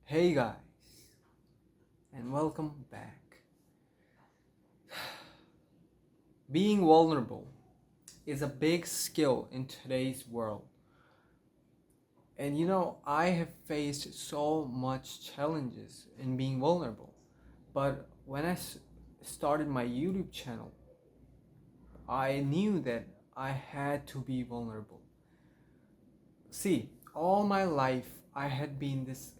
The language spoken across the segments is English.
Hey guys, and welcome back. Being vulnerable is a big skill in today's world. And I have faced so much challenges in being vulnerable. But when I started my YouTube channel, I knew that I had to be vulnerable. See, all my life I had been this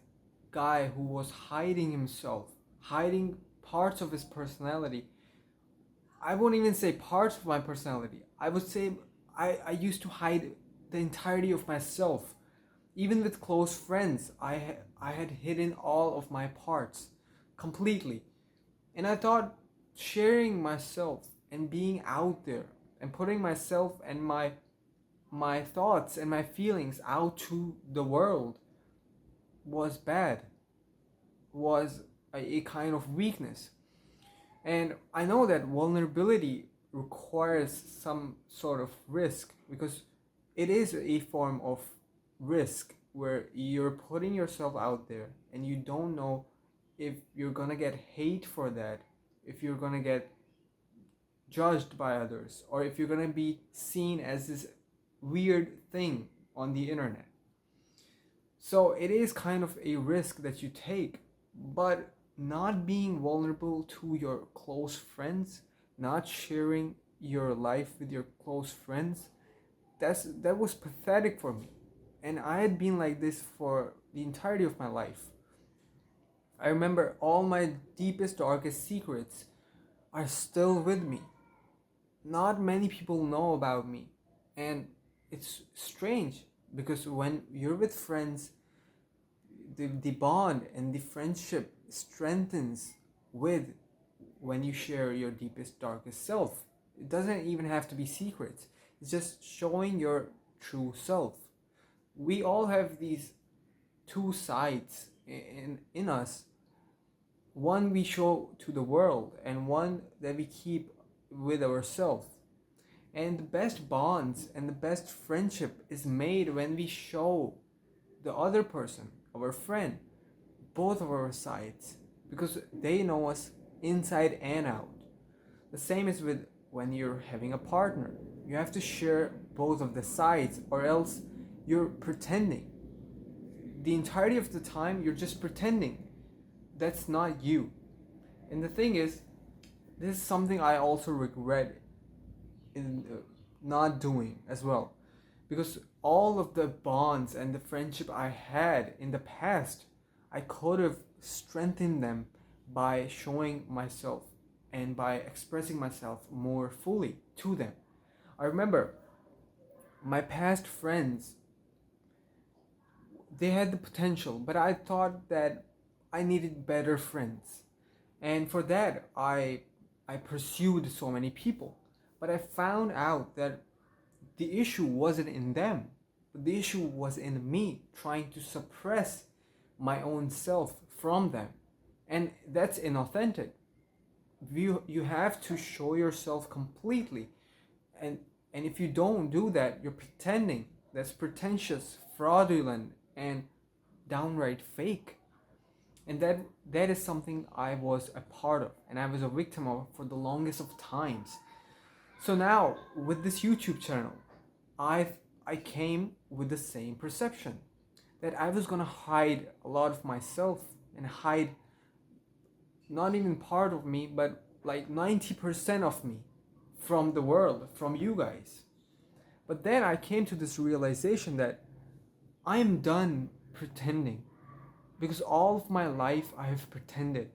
guy who was hiding himself, hiding parts of his personality. I won't even say parts of my personality. I would say I used to hide the entirety of myself. Even with close friends, I had hidden all of my parts completely. And I thought sharing myself and being out there and putting myself and my thoughts and my feelings out to the world was bad, was a kind of weakness. And I know that vulnerability requires some sort of risk because it is a form of risk where you're putting yourself out there and you don't know if you're gonna get hate for that, if you're gonna get judged by others, or if you're gonna be seen as this weird thing on the internet. So it is kind of a risk that you take, but not being vulnerable to your close friends, not sharing your life with your close friends, that was pathetic for me. And I had been like this for the entirety of my life. I remember all my deepest, darkest secrets are still with me. Not many people know about me. And it's strange because when you're with friends, the bond and the friendship strengthens with when you share your deepest, darkest self. It doesn't even have to be secrets, it's just showing your true self. We all have these two sides in us, one we show to the world and one that we keep with ourselves. And the best bonds and the best friendship is made when we show the other person, our friend, both of our sides because they know us inside and out. The same is with when you're having a partner. You have to share both of the sides or else you're pretending. The entirety of the time you're just pretending. That's not you. And the thing is, this is something I also regret in not doing as well. Because all of the bonds and the friendship I had in the past, I could have strengthened them by showing myself and by expressing myself more fully to them. I remember my past friends, they had the potential, but I thought that I needed better friends. And for that, I pursued so many people. But I found out that the issue wasn't in them, but the issue was in me trying to suppress my own self from them. And that's inauthentic. You have to show yourself completely. And and if you don't do that, you're pretending. That's pretentious, fraudulent, and downright fake. And that is something I was a part of and I was a victim of for the longest of times. So now with this YouTube channel, I I came with the same perception that I was gonna hide a lot of myself and hide not even part of me, but like 90% of me from the world, from you guys. But then I came to this realization that I am done pretending because all of my life I have pretended.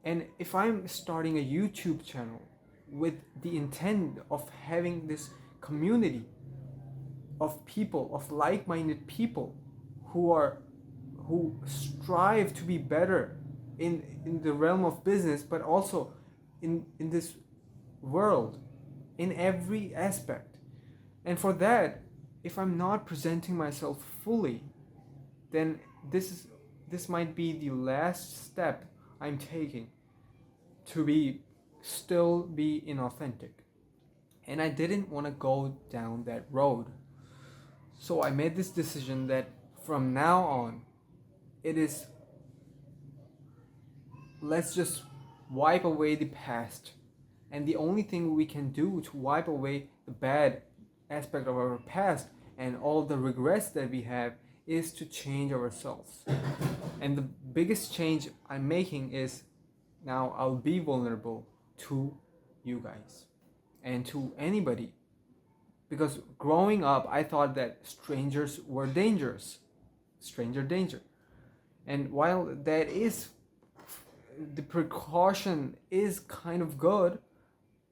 And if I'm starting a YouTube channel with the intent of having this community of people, of like-minded people who strive to be better in the realm of business, but also in this world, in every aspect. And for that, if I'm not presenting myself fully, then this might be the last step I'm taking to be inauthentic. And I didn't want to go down that road. So I made this decision that from now on, it is let's just wipe away the past. And the only thing we can do to wipe away the bad aspect of our past and all the regrets that we have is to change ourselves. And the biggest change I'm making is now I'll be vulnerable to you guys and to anybody. Because growing up, I thought that strangers were dangerous. Stranger danger. And while that is, the precaution is kind of good,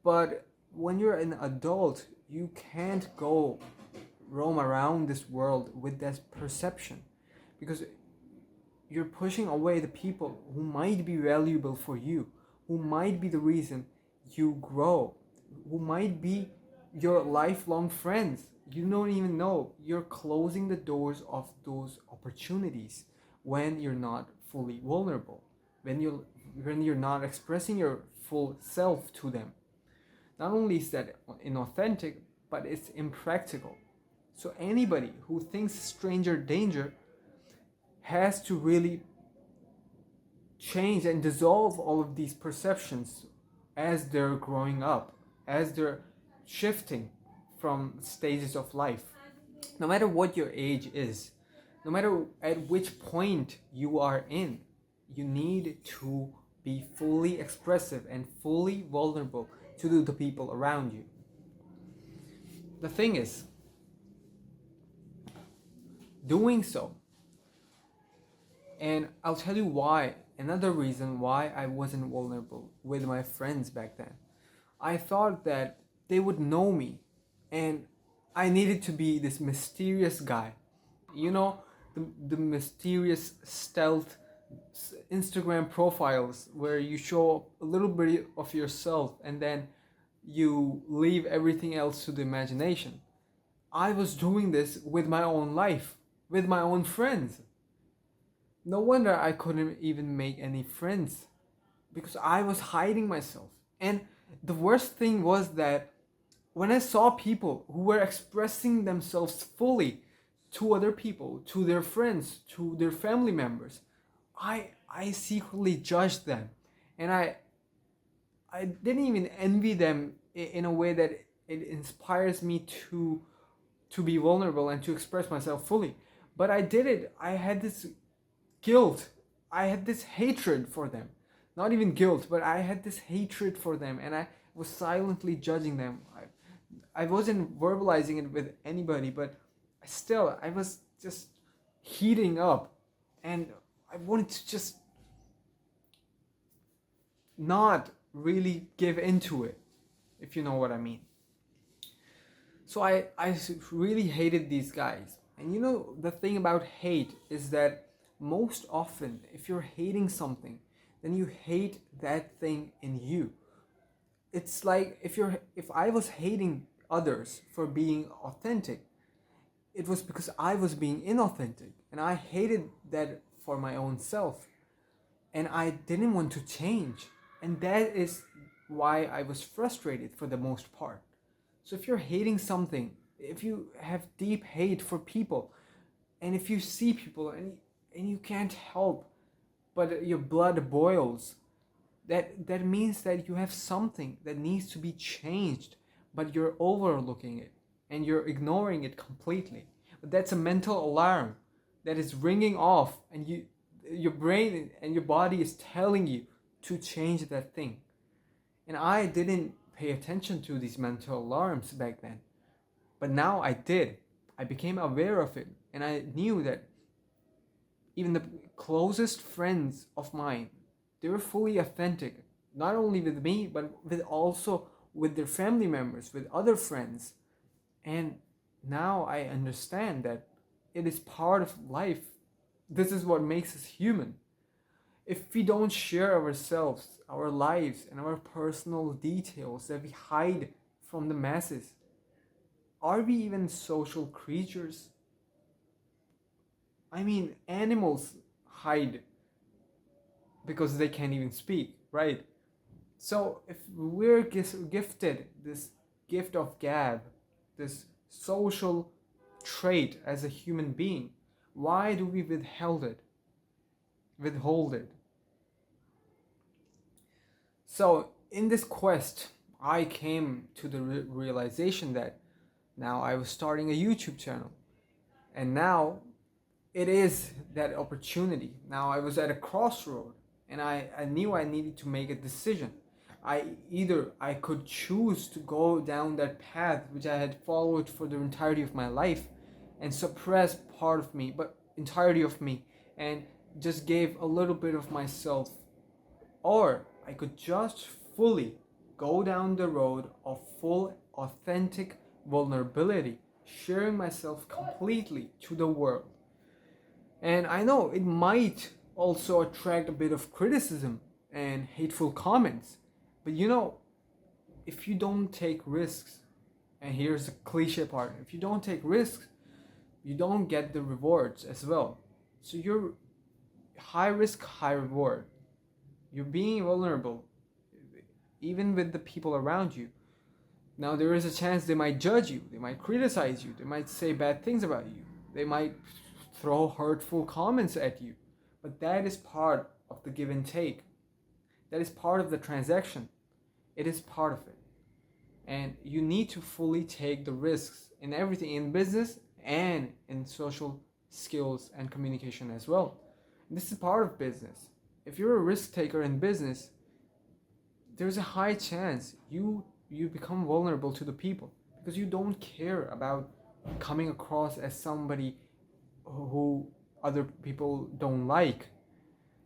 but when you're an adult, you can't go roam around this world with that perception, because you're pushing away the people who might be valuable for you, who might be the reason you grow, who might be your lifelong friends. You don't even know. You're closing the doors of those opportunities when you're not fully vulnerable, when you're not expressing your full self to them. Not only is that inauthentic, but it's impractical. So anybody who thinks stranger danger has to really change and dissolve all of these perceptions as they're growing up, as they're shifting from stages of life. No matter what your age is, no matter at which point you are in, you need to be fully expressive and fully vulnerable to the people around you. The thing is, doing so, and I'll tell you why, another reason why I wasn't vulnerable with my friends back then. I thought that they would know me, and I needed to be this mysterious guy. You know, the mysterious stealth Instagram profiles where you show a little bit of yourself and then you leave everything else to the imagination. I was doing this with my own life, with my own friends. No wonder I couldn't even make any friends, because I was hiding myself. And the worst thing was that when I saw people who were expressing themselves fully to other people, to their friends, to their family members, I secretly judged them. And I didn't even envy them in a way that it inspires me to be vulnerable and to express myself fully. But I did it. I had this guilt. I had this hatred for them. Not even guilt, but I had this hatred for them, and I was silently judging them. I wasn't verbalizing it with anybody, but still, I was just heating up, and I wanted to just not really give into it, if you know what I mean. So I really hated these guys. And you know, the thing about hate is that most often, if you're hating something, then you hate that thing in you. It's like if I was hating others for being authentic, it was because I was being inauthentic, and I hated that for my own self, and I didn't want to change. And that is why I was frustrated for the most part. So if you're hating something, if you have deep hate for people, and if you see people and you can't help but your blood boils, that means that you have something that needs to be changed, but you're overlooking it and you're ignoring it completely. But that's a mental alarm that is ringing off, and your brain and your body is telling you to change that thing. And I didn't pay attention to these mental alarms back then, but now I did. I became aware of it, and I knew that even the closest friends of mine, they were fully authentic, not only with me, but with also with their family members, with other friends. And now I understand that it is part of life. This is what makes us human. If we don't share ourselves, our lives, and our personal details that we hide from the masses, are we even social creatures? I mean, animals hide because they can't even speak, right? So if we're gifted this gift of gab, this social trait as a human being, why do we withhold it? So in this quest, I came to the realization that now I was starting a YouTube channel, and now it is that opportunity. Now I was at a crossroad, and I knew I needed to make a decision. I could choose to go down that path which I had followed for the entirety of my life and suppress part of me, but entirety of me, and just gave a little bit of myself, or I could just fully go down the road of full authentic vulnerability, sharing myself completely to the world. And I know it might also attract a bit of criticism and hateful comments. But if you don't take risks, and here's the cliche part, if you don't take risks, you don't get the rewards as well. So you're high risk, high reward. You're being vulnerable, even with the people around you. Now, there is a chance they might judge you, they might criticize you, they might say bad things about you, they might throw hurtful comments at you. But that is part of the give and take. That is part of the transaction. It is part of it. And you need to fully take the risks in everything, in business and in social skills and communication as well. And this is part of business. If you're a risk taker in business, there's a high chance you become vulnerable to the people because you don't care about coming across as somebody who other people don't like.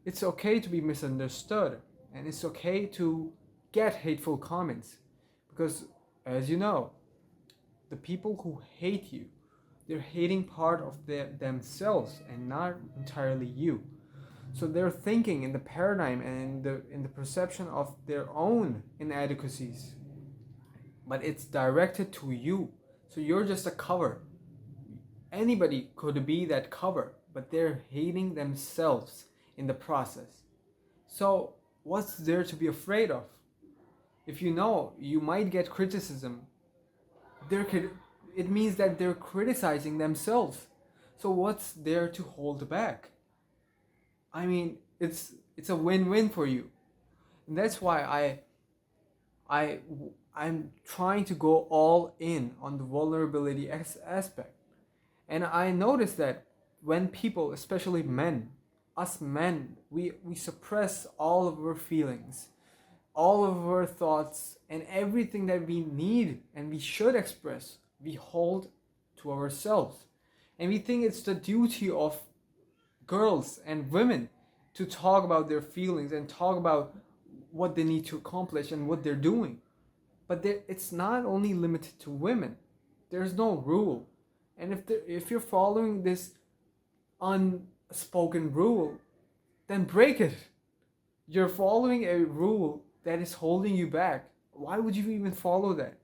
It's okay to be misunderstood, and it's okay to get hateful comments because, as you know, the people who hate you, they're hating part of themselves and not entirely you. So they're thinking in the paradigm and in the perception of their own inadequacies, but it's directed to you. So you're just a cover. Anybody could be that cover, but they're hating themselves in the process. So what's there to be afraid of? If you know you might get criticism, it means that they're criticizing themselves. So what's there to hold back? I mean, it's a win-win for you. And that's why I I'm trying to go all in on the vulnerability aspect. And I noticed that when people, especially men, us men, we suppress all of our feelings, all of our thoughts, and everything that we need and we should express, we hold to ourselves. And we think it's the duty of girls and women to talk about their feelings and talk about what they need to accomplish and what they're doing. But it's not only limited to women. There's no rule. And if you're following this unspoken rule, then break it. You're following a rule that is holding you back. Why would you even follow that?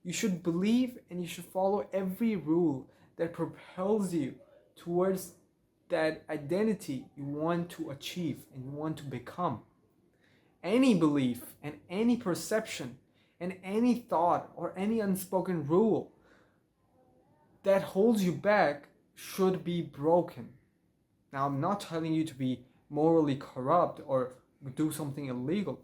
You should believe and you should follow every rule that propels you towards that identity you want to achieve and you want to become. Any belief and any perception and any thought or any unspoken rule that holds you back should be broken. Now, I'm not telling you to be morally corrupt or do something illegal,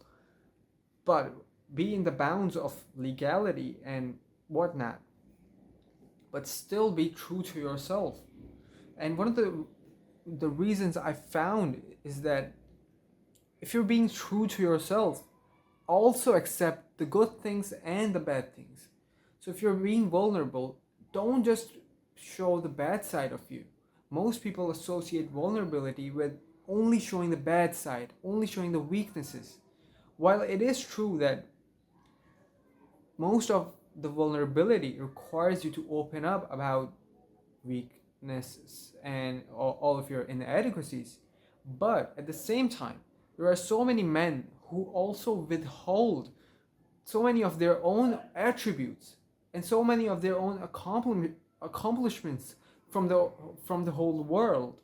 but be in the bounds of legality and whatnot, but still be true to yourself. And one of the reasons I found is that if you're being true to yourself, also accept the good things and the bad things. So if you're being vulnerable, don't just show the bad side of you. Most people associate vulnerability with only showing the bad side, only showing the weaknesses. While it is true that most of the vulnerability requires you to open up about weaknesses and all of your inadequacies, but at the same time, there are so many men who also withhold so many of their own attributes and so many of their own accomplishments from the whole world.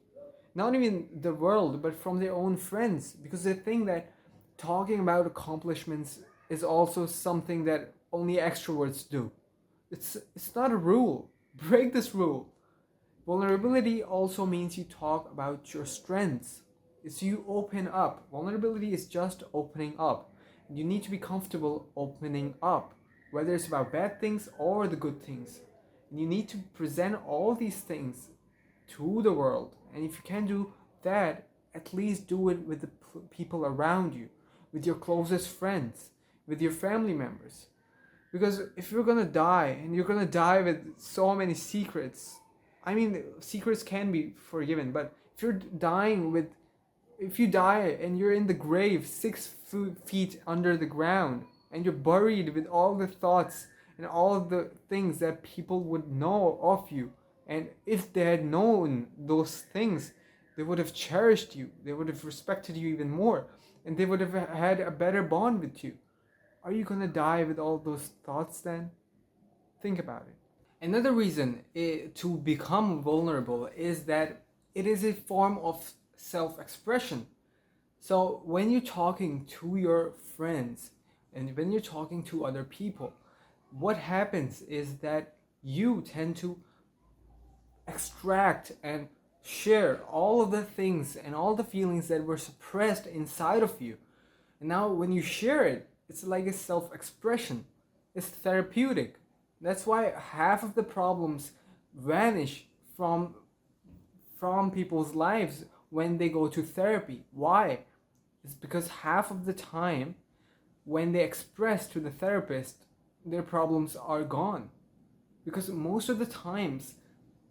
Not even the world, but from their own friends, because they think that talking about accomplishments is also something that only extroverts do. It's not a rule. Break this rule. Vulnerability also means you talk about your strengths. It's you open up. Vulnerability is just opening up. you need to be comfortable opening up, whether it's about bad things or the good things. And you need to present all these things to the world. And if you can do that, at least do it with the people around you, with your closest friends, with your family members. Because if you're gonna die and you're gonna die with so many secrets, I mean, secrets can be forgiven, but if you're dying with, if you die and you're in the grave 6 feet under the ground and you're buried with all the thoughts and all the things that people would know of you, and if they had known those things, they would have cherished you, they would have respected you even more, and they would have had a better bond with you. Are you gonna die with all those thoughts then? Think about it. Another reason to become vulnerable is that it is a form of self expression. So when you're talking to your friends and when you're talking to other people, what happens is that you tend to extract and share all of the things and all the feelings that were suppressed inside of you. And now when you share it, it's like a self-expression. It's therapeutic. That's why half of the problems vanish from people's lives when they go to therapy. Why? It's because half of the time when they express to the therapist, their problems are gone. Because most of the times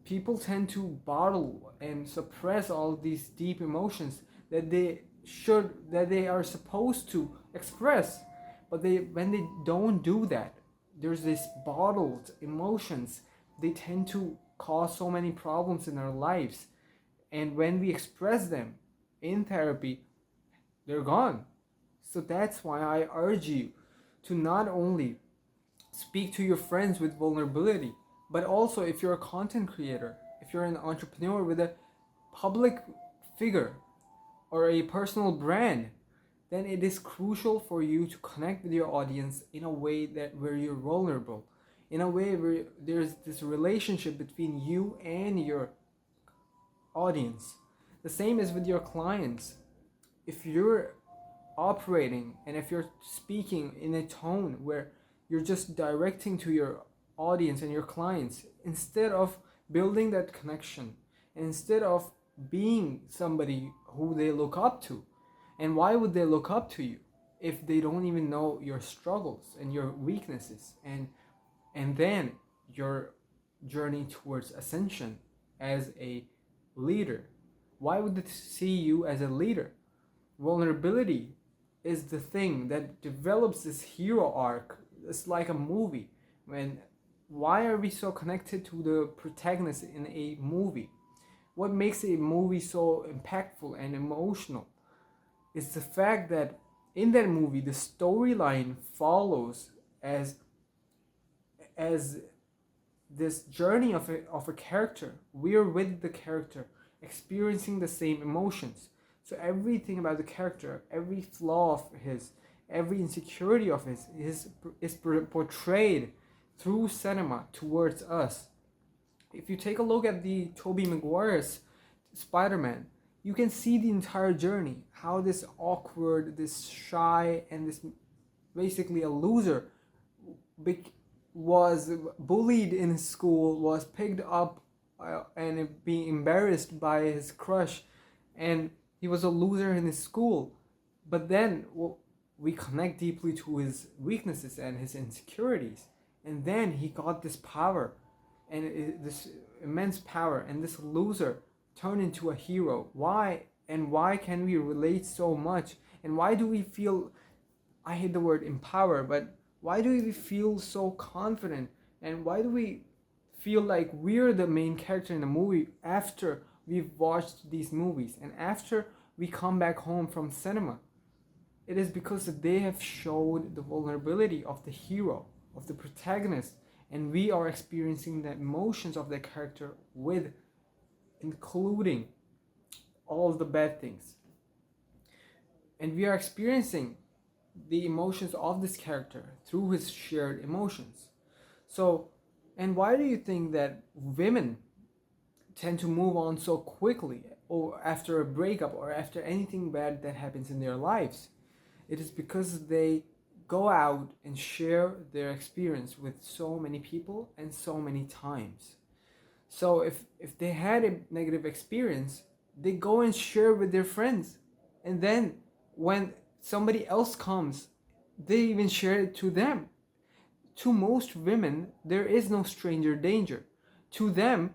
people tend to bottle and suppress all these deep emotions that they are supposed to express, but when they don't do that, there's this bottled emotions. They tend to cause so many problems in our lives, and when we express them in therapy, they're gone. So that's why I urge you to not only speak to your friends with vulnerability, but also if you're a content creator, if you're an entrepreneur with a public figure or a personal brand, then it is crucial for you to connect with your audience in a way that where you're vulnerable, in a way where there's this relationship between you and your audience. The same is with your clients. If you're operating and if you're speaking in a tone where you're just directing to your audience and your clients instead of building that connection, instead of being somebody who they look up to. And why would they look up to you if they don't even know your struggles and your weaknesses and then your journey towards ascension as a leader? Why would they see you as a leader? Vulnerability is the thing that develops this hero arc. It's like a movie. Why are we so connected to the protagonist in a movie? What makes a movie so impactful and emotional is the fact that in that movie the storyline follows as this journey of a character. We're with the character, experiencing the same emotions. So everything about the character, every flaw of his, every insecurity of his is portrayed through cinema towards us. If you take a look at the Tobey Maguire's Spider-Man, you can see the entire journey, how this awkward, this shy, and this basically a loser was bullied in school, was picked up and being embarrassed by his crush, and he was a loser in his school. But then we connect deeply to his weaknesses and his insecurities, and then he got this power and this immense power, and this loser turned into a hero. Why? And why can we relate so much? And why do we feel, I hate the word empower, but why do we feel so confident? And why do we feel like we're the main character in the movie after we've watched these movies and after we come back home from cinema? It is because they have showed the vulnerability of the hero, of the protagonist, and we are experiencing the emotions of the character with including all the bad things. And we are experiencing the emotions of this character through his shared emotions. So, and why do you think that women tend to move on so quickly or after a breakup or after anything bad that happens in their lives? It is because they go out and share their experience with so many people and so many times. So if they had a negative experience, they go and share with their friends. And then when somebody else comes, they even share it to them. To most women, there is no stranger danger. To them,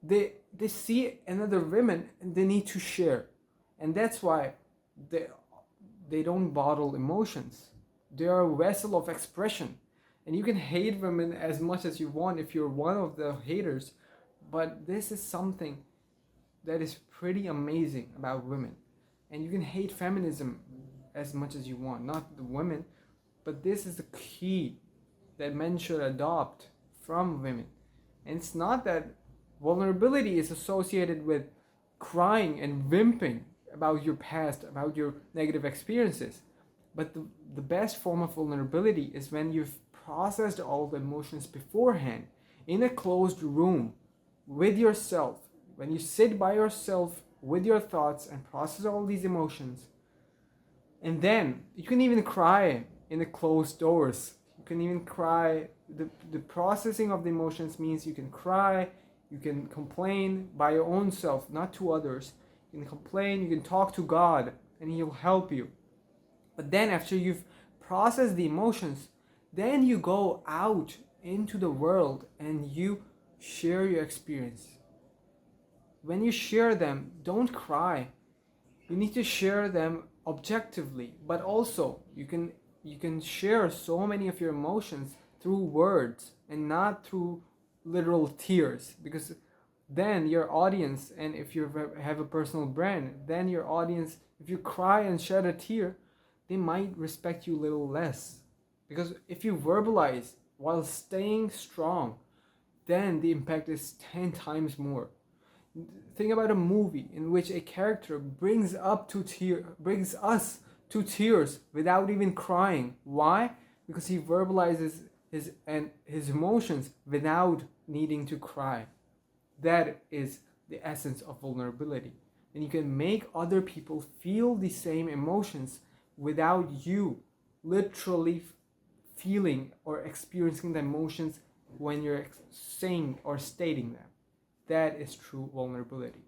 they see another woman and they need to share. And that's why they, they don't bottle emotions. They are a vessel of expression. And you can hate women as much as you want if you're one of the haters, but this is something that is pretty amazing about women. And you can hate feminism as much as you want, not the women, but this is the key that men should adopt from women. And it's not that vulnerability is associated with crying and whimpering about your past, about your negative experiences. But the best form of vulnerability is when you've processed all the emotions beforehand in a closed room with yourself. When you sit by yourself with your thoughts and process all these emotions, and then you can even cry in the closed doors. You can even cry. The processing of the emotions means you can cry, you can complain by your own self, not to others. You can complain, you can talk to God, and He'll help you. But then after you've processed the emotions, then you go out into the world and you share your experience. When you share them, don't cry. You need to share them objectively, but also you can share so many of your emotions through words and not through literal tears, because then your audience, and if you have a personal brand, then your audience, if you cry and shed a tear, they might respect you a little less. Because if you verbalize while staying strong, then the impact is 10 times more. Think about a movie in which a character brings us to tears without even crying. Why? Because he verbalizes his emotions without needing to cry. That is the essence of vulnerability. And you can make other people feel the same emotions without you literally feeling or experiencing the emotions when you're saying or stating them. That is true vulnerability.